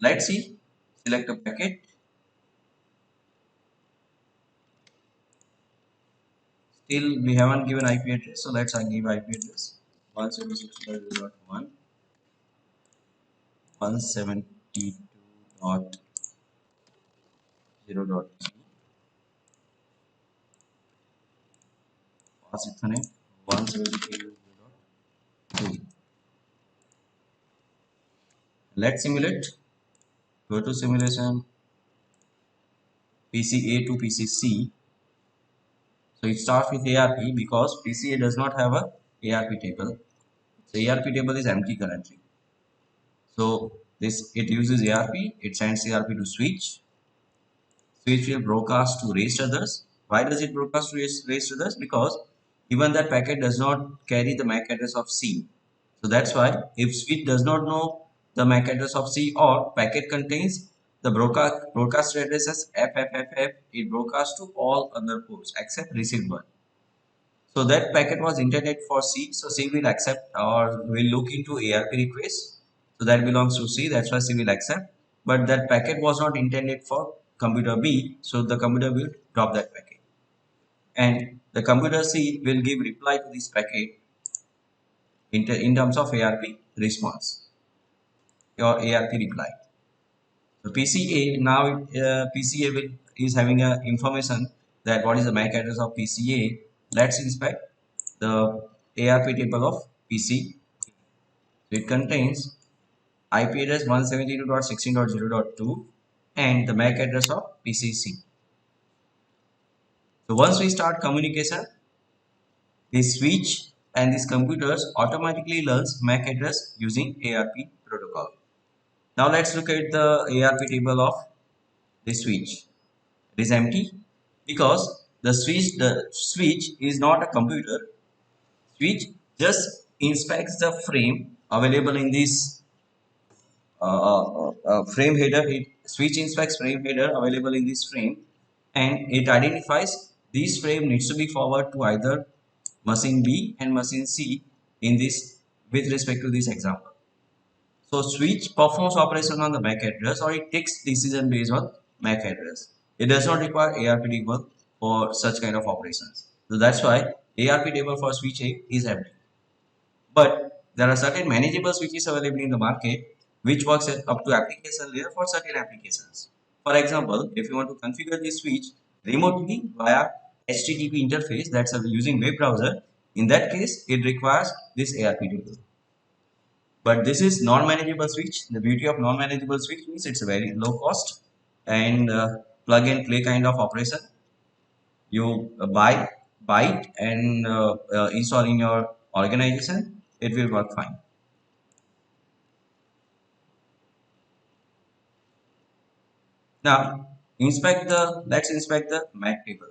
Let's see, select a packet. Still we haven't given IP address, so let's give IP address 176.0.1, 172.0.3, fast Ethernet 172.2. Let's simulate. Go to simulation PCA to PCC. So it starts with ARP because PCA does not have a ARP table. So ARP table is empty currently. So it uses ARP. It sends ARP to switch. switch will broadcast to rest others. Why does it broadcast to rest others? Because even that packet does not carry the MAC address of C. So that's why if switch does not know the MAC address of C or packet contains the broadcast address as FFFF, it broadcasts to all other ports except receive one. So that packet was intended for C, so C will accept or will look into ARP request. So that belongs to C, that's why C will accept. But that packet was not intended for computer B, so the computer will drop that packet. And the computer C will give reply to this packet in terms of ARP response or ARP reply. So PCA now PCA is having a information that what is the MAC address of PCA. Let's inspect the ARP table of PC. So it contains IP address 172.16.0.2 and the MAC address of PCC. So once we start communication, this switch and these computers automatically learns MAC address using ARP protocol. Now let's look at the ARP table of the switch. It is empty because the switch is not a computer. Switch just inspects the frame available in this frame header. It switch inspects frame header available in this frame, and it identifies this frame needs to be forwarded to either machine B and machine C in this with respect to this example. So switch performs operation on the MAC address or it takes decision based on MAC address. It does not require ARP table for such kind of operations. So that's why ARP table for switch A is empty. But there are certain manageable switches available in the market which works up to application layer for certain applications. For example, if you want to configure this switch remotely via HTTP interface that's using web browser, in that case it requires this ARP table. But this is non-manageable switch. The beauty of non-manageable switch means it's a very low cost and plug and play kind of operation. You buy it and install in your organization. It will work fine. Now let's inspect the MAC table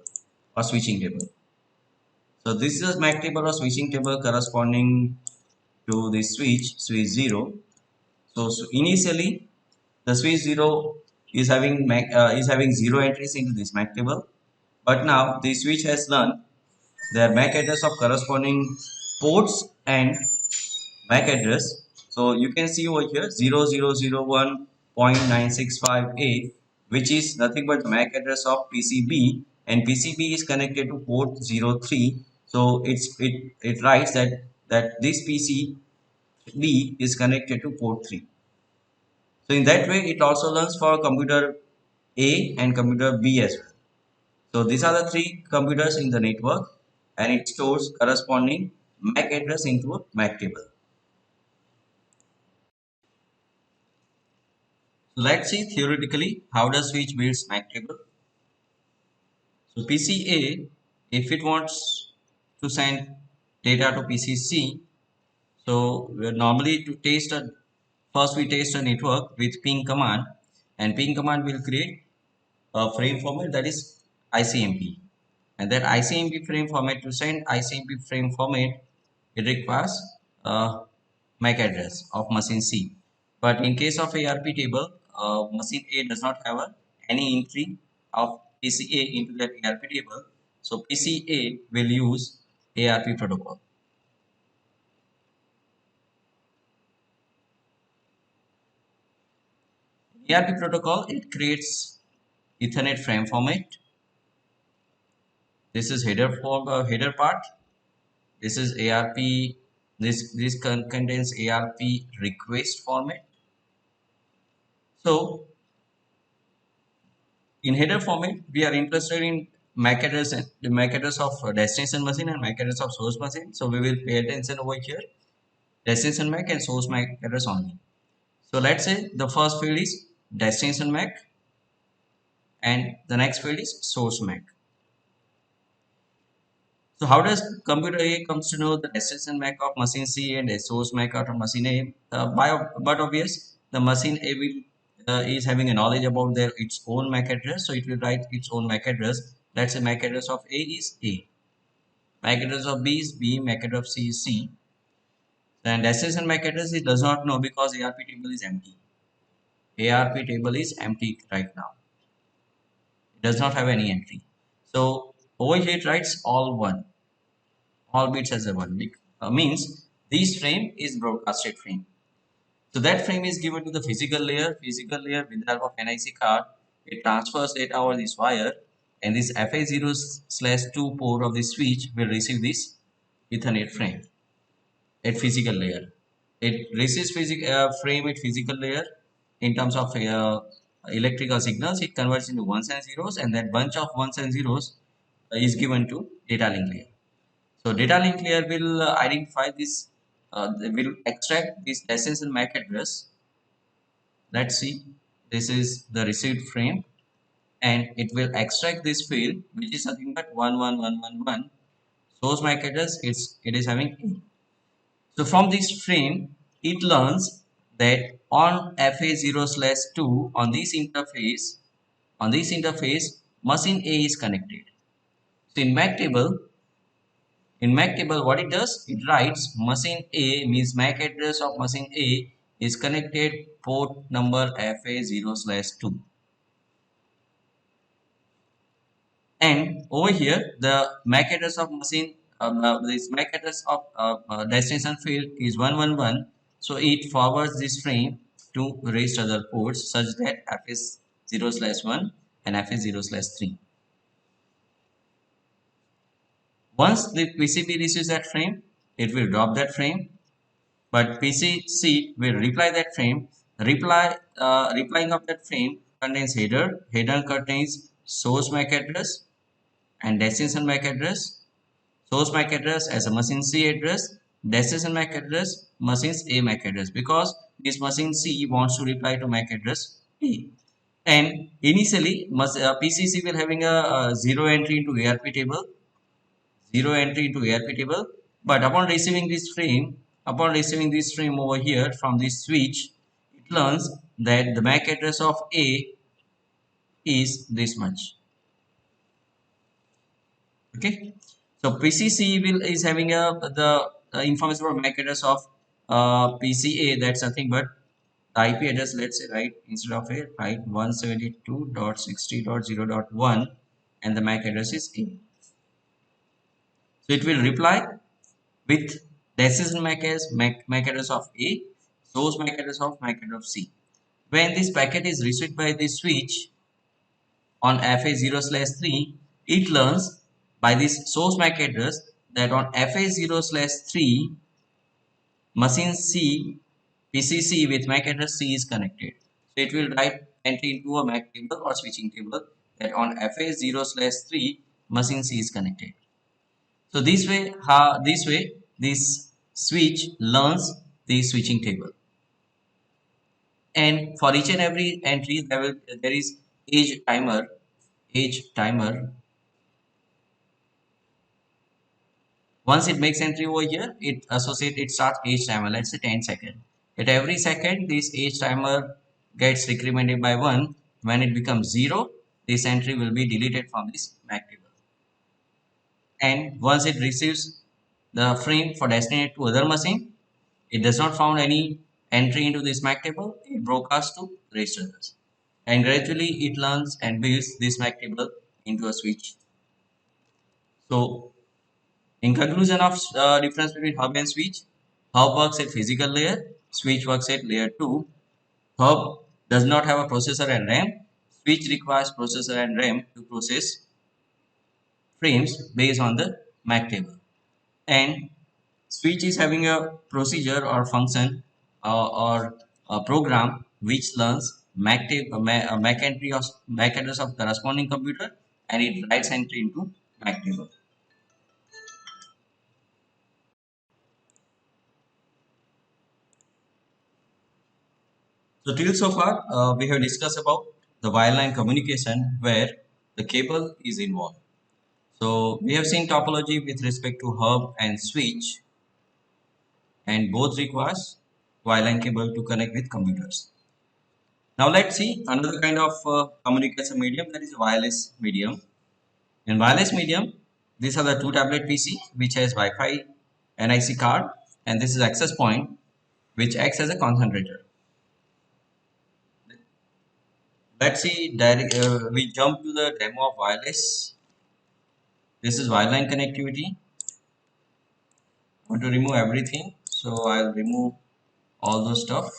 or switching table. So this is MAC table or switching table corresponding to the switch 0. So initially the switch 0 is having 0 entries into this MAC table, but now the switch has learned their MAC address of corresponding ports and MAC address. So you can see over here 0001.965A, which is nothing but the MAC address of PCB, and PCB is connected to port 03. So it writes that this PCB is connected to port 3. So in that way, it also learns for computer A and computer B as well. So these are the three computers in the network, and it stores corresponding MAC address into a MAC table. So let's see theoretically how does switch builds MAC table. So PCA, if it wants to send data to PCC, so we're normally to test a first we test a network with ping command, and ping command will create a frame format that is ICMP, and that ICMP frame format, to send ICMP frame format, it requires a MAC address of machine C. But in case of ARP table, machine A does not have any entry of PCA into that ARP table, so PCA will use ARP protocol. ARP protocol, it creates Ethernet frame format. This is header part. This is ARP. This contains ARP request format. So in header format, we are interested in MAC address, the MAC address of destination machine and MAC address of source machine. So we will pay attention over here, destination MAC and source MAC address only. So let's say the first field is destination MAC and the next field is source MAC. So how does computer A comes to know the destination MAC of machine C and the source MAC of machine A? But obvious, the machine A will is having a knowledge about their its own MAC address, so it will write its own MAC address. Let's say MAC address of A is A, MAC address of B is B, MAC address of C is C. Then destination MAC address it does not know because ARP table is empty. ARP table is empty right now. It does not have any entry. So over here it writes all one, all bits as a one. Means this frame is broadcasted frame. So that frame is given to the physical layer. Physical layer with the help of NIC card, it transfers data over this wire, and this FA0/2 port of the switch will receive this Ethernet frame at physical layer. It receives frame at physical layer in terms of electrical signals. It converts into ones and zeros, and that bunch of ones and zeros is given to data link layer. So data link layer will identify this, will extract this destination MAC address. Let's see, this is the received frame, and it will extract this field, which is nothing but 11111. Source MAC address, it is having A. So from this frame, it learns that on FA0/2 on this interface, machine A is connected. So in MAC table, what it does, it writes machine A means MAC address of machine A is connected port number FA0/2. And over here, the MAC address of machine, this MAC address of destination field is 111. So it forwards this frame to raised other ports such that FS0/1 and FS0/3. Once the PCB receives that frame, it will drop that frame, but PCC will reply that frame. Replying of that frame contains header. Header contains source MAC address and destination MAC address. Source MAC address as a machine C address, destination MAC address, machine's A MAC address, because this machine C wants to reply to MAC address A. And initially, PCC will having a zero entry into ARP table, but upon receiving this frame over here from this switch, it learns that the MAC address of A is this much. Okay, so PCC is having the information about MAC address of PCA. That's nothing but the IP address. Let's say, right, instead of A, write 172.60.0.1, and the MAC address is A. So it will reply with destination MAC address of A, source MAC address of of C. When this packet is received by the switch on FA0/3, it learns by this source MAC address that on FA0/3, machine C, PCC with MAC address C is connected. So it will write entry into a MAC table or switching table that on FA0/3, machine C is connected. So this way, this switch learns the switching table. And for each and every entry, there is age timer. Once it makes entry over here, it starts age timer. Let's say 10 seconds. At every second, this age timer gets decremented by 1. When it becomes 0, this entry will be deleted from this MAC table. And once it receives the frame for destination to other machine, it does not found any entry into this MAC table. It broadcasts to registers, and gradually it learns and builds this MAC table into a switch. So in conclusion of difference between hub and switch, hub works at physical layer, switch works at layer 2. Hub does not have a processor and RAM. Switch requires processor and RAM to process frames based on the MAC table. And switch is having a procedure or function or a program which learns MAC address of corresponding computer, and it writes entry into MAC table. So till so far, we have discussed about the wireline communication where the cable is involved. So we have seen topology with respect to hub and switch, and both requires wireline cable to connect with computers. Now let's see another kind of communication medium, that is wireless medium. In wireless medium, these are the two tablet PC which has Wi-Fi NIC card, and this is access point which acts as a concentrator. Let's see direct, we jump to the demo of wireless. This is wireline connectivity. I want to remove everything, so I'll remove all those stuff.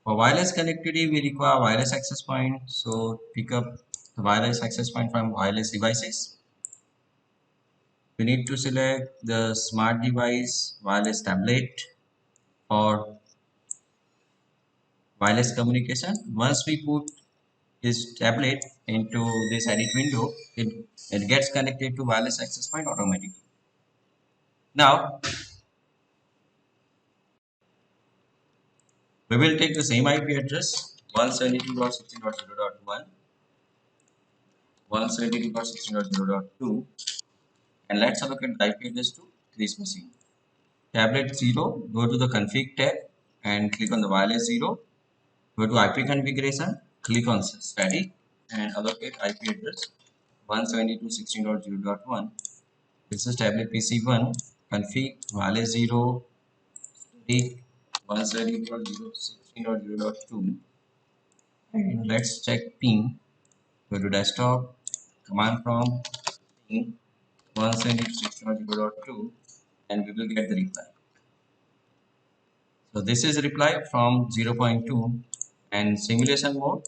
For wireless connectivity, we require wireless access point. So pick up the wireless access point from wireless devices. We need to select the smart device wireless tablet for wireless communication. Once we put this tablet into this edit window, it gets connected to wireless access point automatically. Now we will take the same IP address 172.16.0.1, 172.16.0.2, and let's allocate the IP address to this machine. Tablet 0, go to the config tab and click on the wireless 0. Go to IP configuration, click on static and allocate IP address 172.16.0.1. This is tablet PC1, config wireless 0, static 172.16.0.2. And let's check ping. Go to desktop, command prompt, ping 172.16.0.2, and we will get the reply. So this is reply from 0.2, and simulation mode,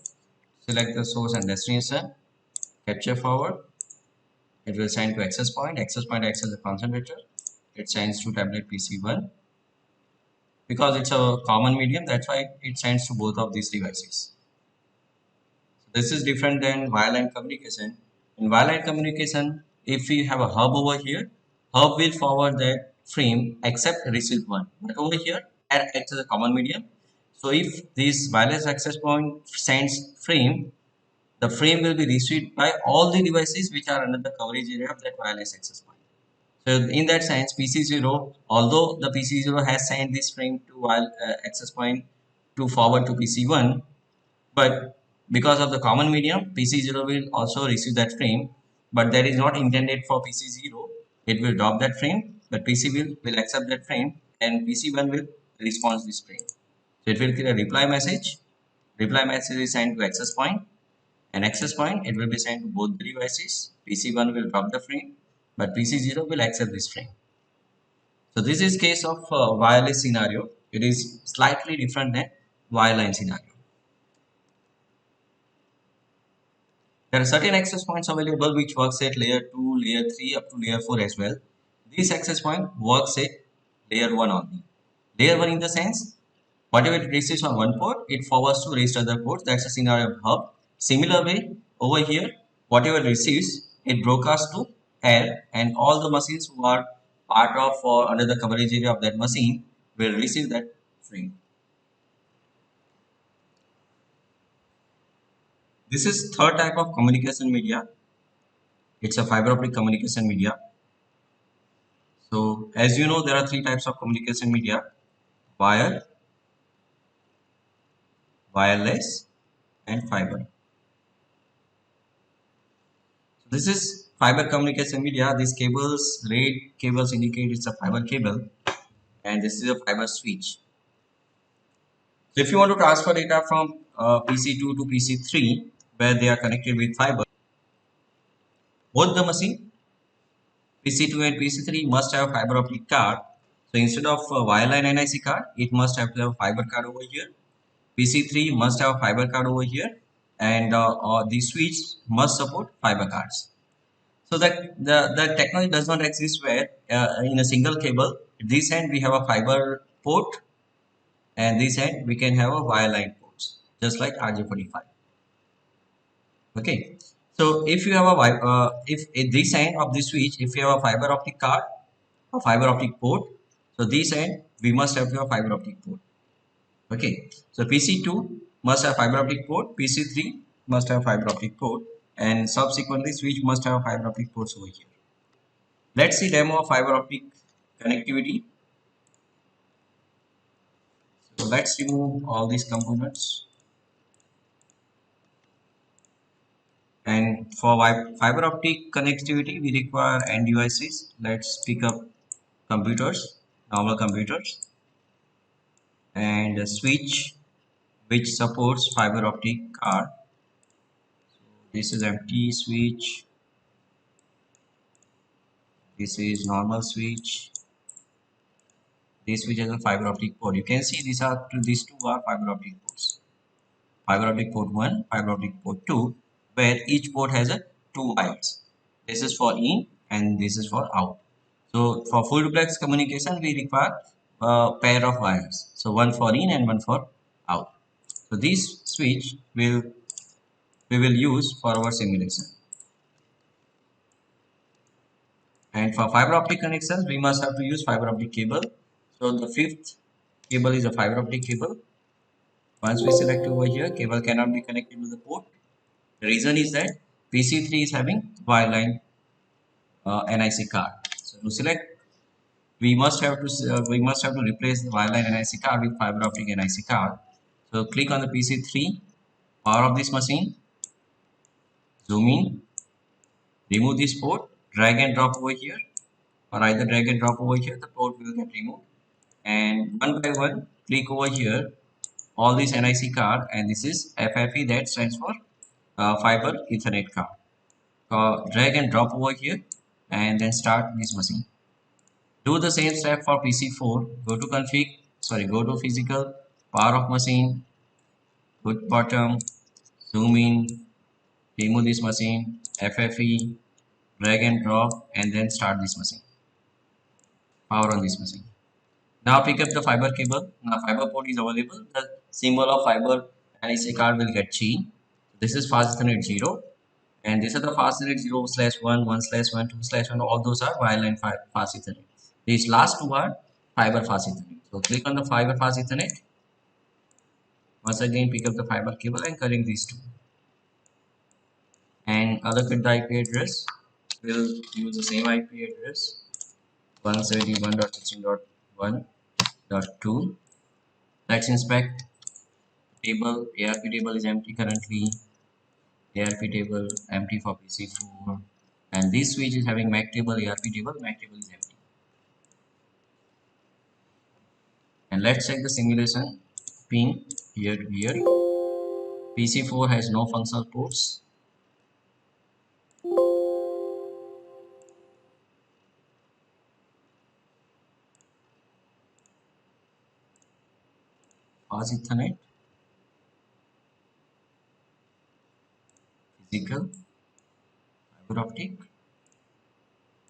select the source and destination, capture forward, it will send to access point acts as a concentrator, it sends to tablet PC1. Because it's a common medium, that's why it sends to both of these devices. So this is different than wireline communication. In wireline communication, if we have a hub over here, hub will forward that frame except receive one. But over here, it acts as a common medium. So if this wireless access point sends frame, the frame will be received by all the devices which are under the coverage area of that wireless access point. So in that sense, PC0, although the PC0 has sent this frame to access point to forward to PC1, but because of the common medium, PC0 will also receive that frame, but that is not intended for PC0. It will drop that frame, but PC will accept that frame, and PC1 will respond to this frame. So it will create a reply message. Reply message is sent to access point. An access point, it will be sent to both the devices. PC1 will drop the frame, but PC0 will accept this frame. So this is case of wireless scenario. It is slightly different than wireline scenario. There are certain access points available which works at layer 2, layer 3 up to layer 4 as well. This access point works at layer 1 only. Layer 1 in the sense, whatever it receives on one port, it forwards to rest other ports. That's a scenario of hub. Similar way, over here, whatever it receives, it broadcasts to air, and all the machines who are part of or under the coverage area of that machine will receive that frame. This is third type of communication media. It's a fiber optic communication media. So as you know, there are three types of communication media: wire, wireless, and fiber. So this is fiber communication media. These cables, red cables indicate it's a fiber cable, and this is a fiber switch. So if you want to transfer data from PC2 to PC3, where they are connected with fiber, both the machine PC2 and PC3 must have fiber optic card. So instead of wireline NIC card, it must have to have fiber card over here. PC3 must have fiber card over here, and the switch must support fiber cards. So that the technology does not exist where in a single cable, this end we have a fiber port, and this end we can have a wireline ports, just like RJ45. Okay, so if you have a if at this end of the switch, if you have a fiber optic card, a fiber optic port, so this end we must have to have fiber optic port. Okay, so PC2 must have fiber optic port, PC3 must have fiber optic port, and subsequently switch must have fiber optic ports over here. Let's see demo of fiber optic connectivity. So let's remove all these components. And for fiber optic connectivity, we require end devices. Let's pick up computers, normal computers, and a switch which supports fiber optic card. This is empty switch. This is normal switch. This switch has a fiber optic port. You can see these two are fiber optic ports. Fiber optic port 1, fiber optic port 2, where each port has a two wires. This is for in and this is for out. So for full duplex communication, we require a pair of wires. So one for in and one for out. So this switch we will use for our simulation. And for fiber optic connections, we must have to use fiber optic cable. So the fifth cable is a fiber optic cable. Once we select over here, cable cannot be connected to the port. The reason is that PC3 is having wireline NIC card. So to select, we must have to replace the wireline NIC card with fiber optic NIC card. So click on the PC3, power of this machine, zoom in, remove this port, drag and drop over here, or either drag and drop over here, the port will get removed. And one by one, click over here, all this NIC card, and this is FFE, that stands for Fiber Ethernet card. Drag and drop over here, and then start this machine. Do the same step for PC4. Go to config, go to physical, power of machine, put bottom, zoom in, remove this machine, FFE, drag and drop, and then start this machine. Power on this machine. Now pick up the fiber cable. Now fiber port is available. The symbol of fiber NIC card will get changed. This is fast Ethernet 0, and this is the fast Ethernet 0/1, 1/1, 2/1. All those are wireline fast Ethernet. These last two are fiber fast Ethernet. So click on the fiber fast Ethernet. Once again, pick up the fiber cable and connect these two. And allocate the IP address. We'll use the same IP address, 171.16.1.2. Let's inspect table. ARP table is empty currently. ARP table empty for PC4. And this switch is having MAC table, ARP table. MAC table is empty. And let's check the simulation pin here to here. PC4 has no functional ports. Fast Ethernet, physical, fiber optic.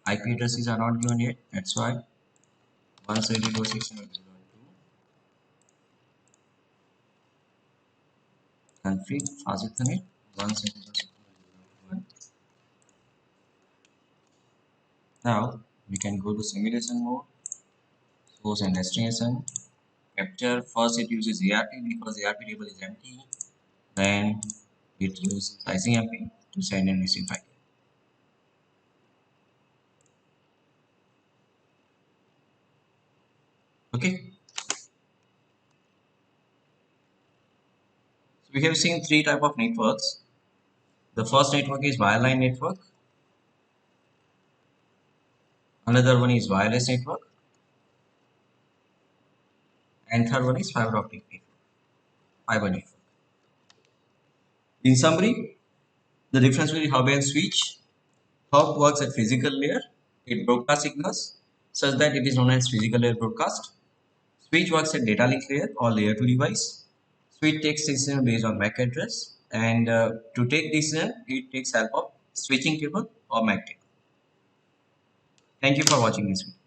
IP addresses are not given yet. That's why 172.16.2. Config Fast Ethernet 172.16.1. Now we can go to simulation mode, source and destination. Capture, first it uses ARP because ARP table is empty. Then it uses ICMP to send and receive packet. Okay. So we have seen three type of networks. The first network is wireline network. Another one is wireless network. And third one is fiber optic network. Fiber network. In summary, the difference between hub and switch. Hub works at physical layer. It broadcasts signals such that it is known as physical layer broadcast. Switch works at data link layer or layer 2 device. Switch takes decision based on MAC address, and to take decision, it takes help of switching table or MAC table. Thank you for watching this video.